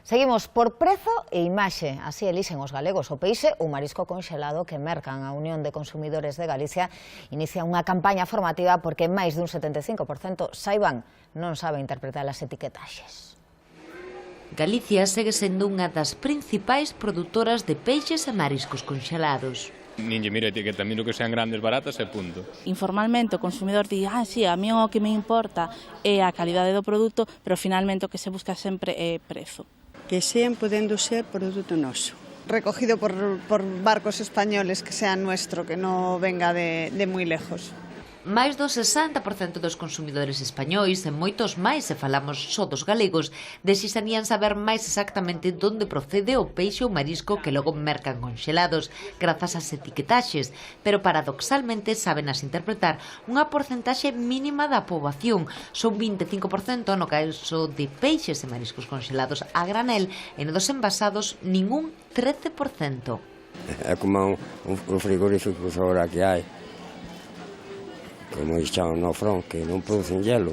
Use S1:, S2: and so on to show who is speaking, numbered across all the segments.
S1: Seguimos por prezo e imaxe. Así elixen os galegos o peixe ou marisco conxelado que mercan. A Unión de Consumidores de Galicia inicia unha campaña formativa porque máis dun 75% non sabe interpretar as etiquetaxes.
S2: Galicia segue sendo unha das principais produtoras de peixes e mariscos conxelados.
S3: Ninlle miro a etiqueta, miro que sean grandes, baratas e punto.
S4: Informalmente o consumidor di, sí, a mí o que me importa é a calidade do produto, pero finalmente o que se busca sempre é prezo.
S5: Que sean podendo ser produto noso.
S6: Recogido por barcos españoles que sean nuestro, que no venga de muy lejos.
S2: Máis do 60% dos consumidores españois e moitos máis, se falamos só dos galegos, desexarían saber máis exactamente onde procede o peixe ou marisco que logo mercan conxelados, grazas ás etiquetaxes, pero paradoxalmente sábenas interpretar unha porcentaxe mínima da poboación. Son 25% no caso de peixes e mariscos conxelados a granel e no dos envasados ningún 13%.
S7: É como un frigorífico agora que hai. Como estaban no front, que non producen hielo.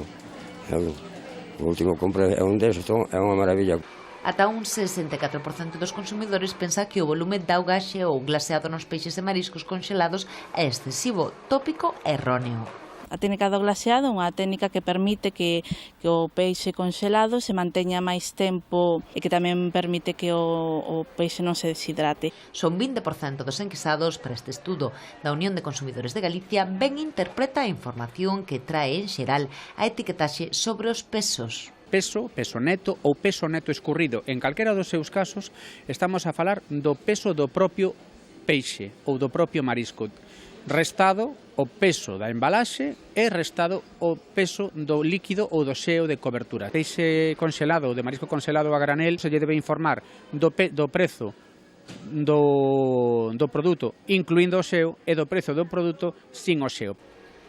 S7: O último compré é un deses, é unha maravilla.
S2: Ata un 64% dos consumidores pensa que o volume de augaxe ou glaseado nos peixes e mariscos conxelados é excesivo, tópico e erróneo.
S4: A técnica do glaseado é unha técnica que permite que o peixe conxelado se manteña máis tempo e que tamén permite que o peixe non se deshidrate.
S2: Son 20% dos enquisados para este estudo da Unión de Consumidores de Galicia ben interpreta a información que trae en xeral a etiquetaxe sobre os pesos.
S8: Peso neto ou peso neto escurrido. En calquera dos seus casos estamos a falar do peso do propio peixe ou do propio marisco. Restado o peso da embalaxe e restado o peso do líquido ou do xeo de cobertura. Peixe conxelado ou de marisco conxelado a granel se lle debe informar do prezo do produto incluindo o xeo e do prezo do produto sin o xeo.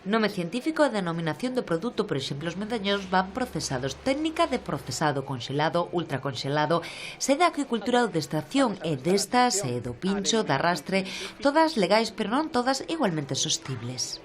S2: Nome científico, a denominación do produto, por exemplo, os medañóns van procesados. Técnica de procesado conxelado, ultraconxelado, sede da acuicultura ou de extracción e destas, do pincho, da arrastre, todas legais, pero non todas igualmente sostibles.